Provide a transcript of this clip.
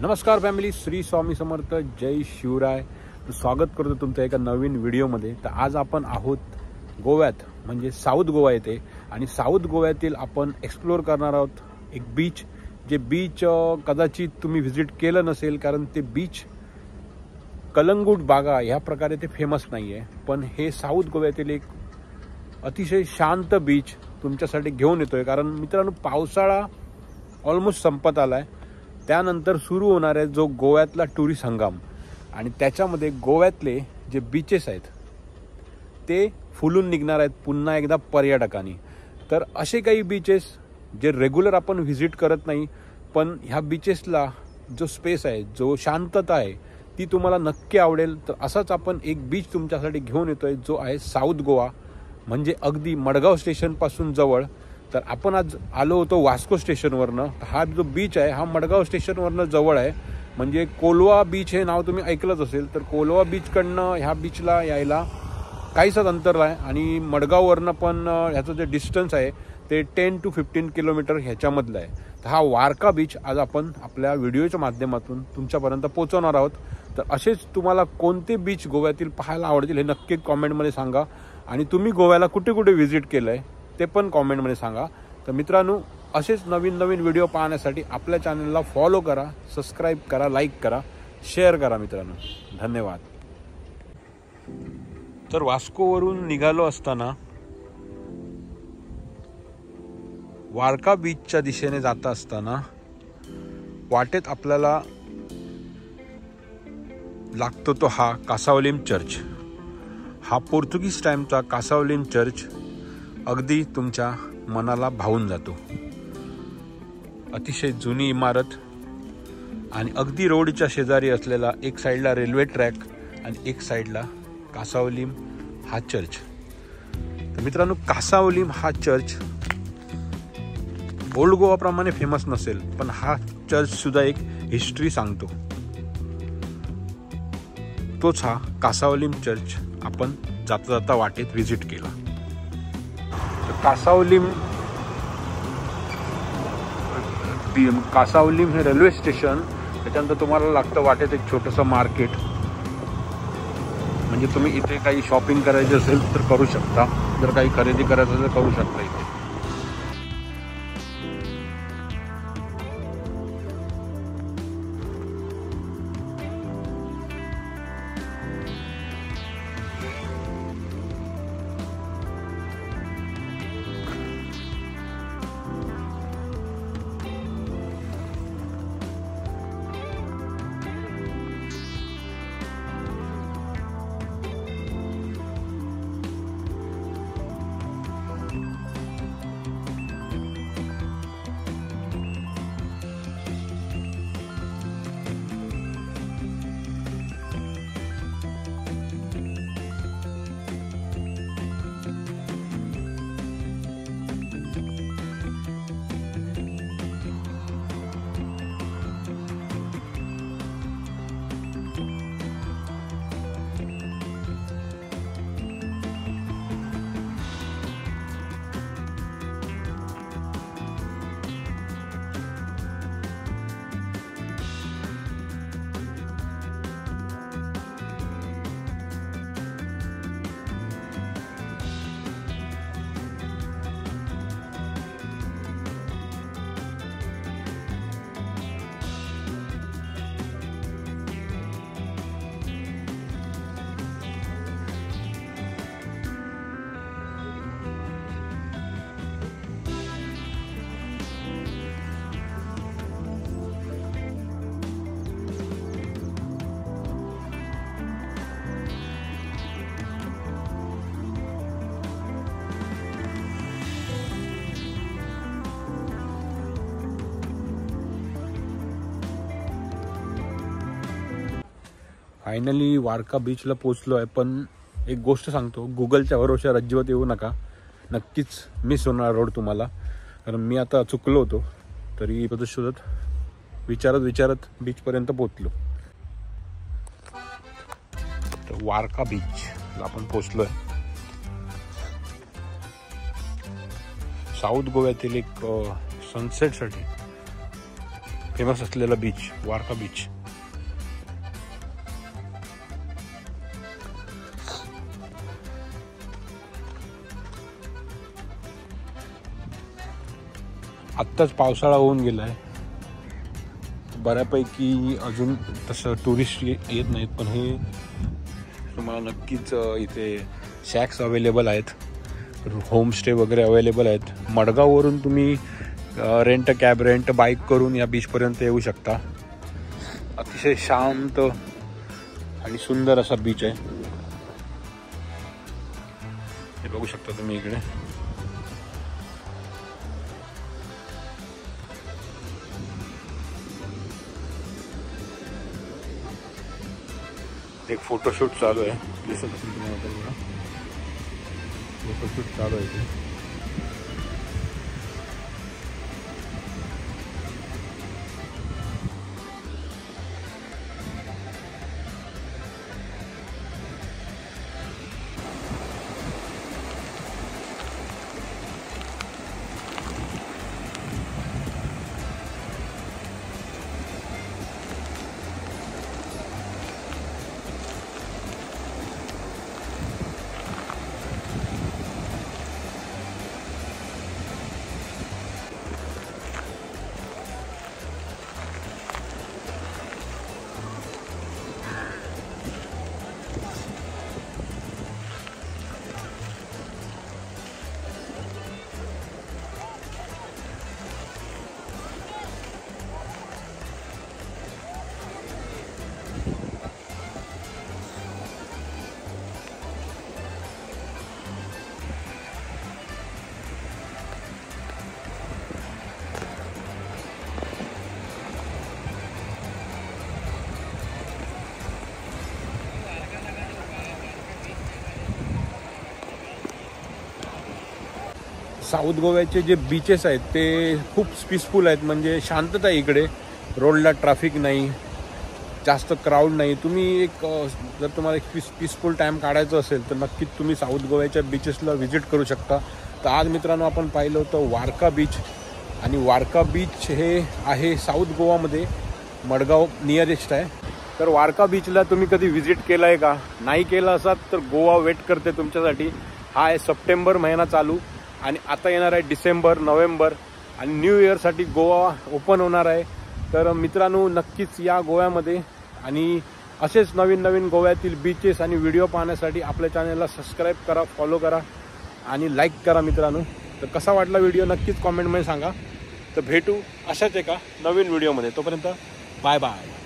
नमस्कार फॅमिली, श्री स्वामी समर्थ, जय शिवराय। स्वागत करतो तुमचं एका नवीन व्हिडिओमध्ये। तर आज आपण आहोत गोव्यात, म्हणजे साऊथ गोवा येथे। आणि साऊथ गोव्यातील आपण एक्सप्लोर करणार आहोत एक बीच, जे बीच कदाचित तुम्ही व्हिजिट केलं नसेल, कारण ते बीच कलंगूट बागा ह्या प्रकारे ते फेमस नाही आहे। पण हे साऊथ गोव्यातील एक अतिशय शांत बीच तुमच्यासाठी घेऊन येतोय। कारण मित्रांनो, पावसाळा ऑलमोस्ट संपत आलाय, त्यानंतर सुरू होणार आहे जो गोव्यातला टुरिस्ट हंगाम। आणि त्याच्यामध्ये गोव्यातले जे बीचेस आहेत ते फुलून निघणार आहेत पुन्हा एकदा पर्यटकांनी। तर असे काही बीचेस जे रेग्युलर आपण व्हिजिट करत नाही, पण ह्या बीचेसला जो स्पेस आहे, जो शांतता आहे, ती तुम्हाला नक्की आवडेल। तर असाच आपण एक बीच तुमच्यासाठी घेऊन येतोय जो आहे साऊथ गोवा, म्हणजे अगदी मडगाव स्टेशनपासून जवळ। तर आपण आज आलो होतो वास्को स्टेशनवरनं। हा जो बीच आहे हा मडगाव स्टेशनवरनं जवळ आहे, म्हणजे कोलवा बीच हे नाव तुम्ही ऐकलंच असेल। तर कोलवा बीचकडनं ह्या बीचला यायला काहीसच अंतर आहे, आणि मडगाववरनं पण ह्याचं जे डिस्टन्स आहे ते 10 to 15 किलोमीटर ह्याच्यामधलं आहे। तर हा वारका बीच आज आपण आपल्या व्हिडिओच्या माध्यमातून तुमच्यापर्यंत पोहोचवणार आहोत। तर असेच तुम्हाला कोणते बीच गोव्यातील पाहायला आवडतील हे नक्की कॉमेंटमध्ये सांगा, आणि तुम्ही गोव्याला कुठे कुठे व्हिजिट केलं आहे ते पण कॉमेंटमध्ये सांगा। तर मित्रांनो, असेच नवीन नवीन व्हिडिओ पाहण्यासाठी आपल्या चॅनलला फॉलो करा, सबस्क्राईब करा, लाईक करा, शेअर करा मित्रांनो। धन्यवाद। तर वास्कोवरून निघालो असताना वारका बीचच्या दिशेने जात असताना वाटेत आपल्याला लागतो तो हा कासावलीम चर्च। हा पोर्तुगीज टाइमचा कासावलीम चर्च अगदी तुमच्या मनाला भावून जातो। अतिशय जुनी इमारत, आणि अगदी रोडच्या शेजारी असलेला एक साईडला रेल्वे ट्रॅक आणि एक साईडला कासावलीम हा चर्च। तर मित्रांनो, कासावलीम हा चर्च ओल्ड गोवाप्रमाणे फेमस नसेल, पण हा चर्च सुद्धा एक हिस्ट्री सांगतो। तोच हा कासावलीम चर्च आपण जाता जाता वाटेत व्हिजिट केला। कासावलीम हे रेल्वे स्टेशन, त्याच्यानंतर तुम्हाला लागतं वाटेत एक छोटंसं मार्केट, म्हणजे तुम्ही इथे काही शॉपिंग करायची असेल तर करू शकता, जर काही खरेदी करायचं असेल तर करू शकता इथे। फायनली वारका बीचला पोचलो आहे। पण एक गोष्ट सांगतो, गुगलच्या भरोश्यावर अजिबात येऊ नका, नक्कीच मिस होणार रोड तुम्हाला। कारण मी आता चुकलो होतो, तरी शोधत विचारत बीचपर्यंत पोचलो। तर वारका बीचला आपण पोचलो आहे। साऊथ गोव्यातील एक सनसेटसाठी फेमस असलेला बीच वारका बीच. आत्ताच पावसाळा होऊन गेलाय, बऱ्यापैकी अजून तसं टुरिस्ट येत नाहीत, पण हे तुम्हाला नक्कीच इथे शॅक्स अवेलेबल आहेत, होमस्टे वगैरे अवेलेबल आहेत. मडगाववरून तुम्ही रेंट कॅब रेंट बाईक करून या बीचपर्यंत येऊ शकता. अतिशय शांत आणि सुंदर असा बीच आहे. हे बघू शकता तुम्ही इकडे. एक फोटोशूट चालू आहे, दिसत असेल तुम्हाला. फोटोशूट चालू आहे ते. साऊथ गोव्याचे जे बीचेस आहेत ते खूप पीसफुल आहेत, म्हणजे शांतता आहे इकडे. रोडला ट्रॅफिक नाही, जास्त क्राऊड नाही. तुम्ही एक जर तुम्हाला एक पीसफुल टाईम काढायचं असेल तर नक्कीच तुम्ही साऊथ गोव्याच्या बीचेसला व्हिजिट करू शकता. तर आज मित्रांनो आपण पाहिलं होतं वारका बीच, आणि वारका बीच हे आहे साऊथ गोवामध्ये, मडगाव नियरेस्ट आहे. तर वारका बीचला तुम्ही कधी व्हिजिट केलं आहे का? नाही केलं असाल तर गोवा वेट करते तुमच्यासाठी. हा आहे सप्टेंबर महिना चालू, आणि आता येणार आहे डिसेंबर, नोव्हेंबर, आणि न्यू इयरसाठी गोवा ओपन होणार आहे. तर मित्रांनो नक्कीच या गोव्यामध्ये, आणि असेच नवीन नवीन गोव्यातील बीचेस आणि व्हिडिओ पाहण्यासाठी आपल्या चॅनलला सबस्क्राईब करा, फॉलो करा आणि लाईक करा मित्रांनो. तर कसा वाटला व्हिडिओ नक्कीच कॉमेंटमध्ये सांगा. तर भेटू अशाच एका नवीन व्हिडिओमध्ये. तोपर्यंत बाय बाय.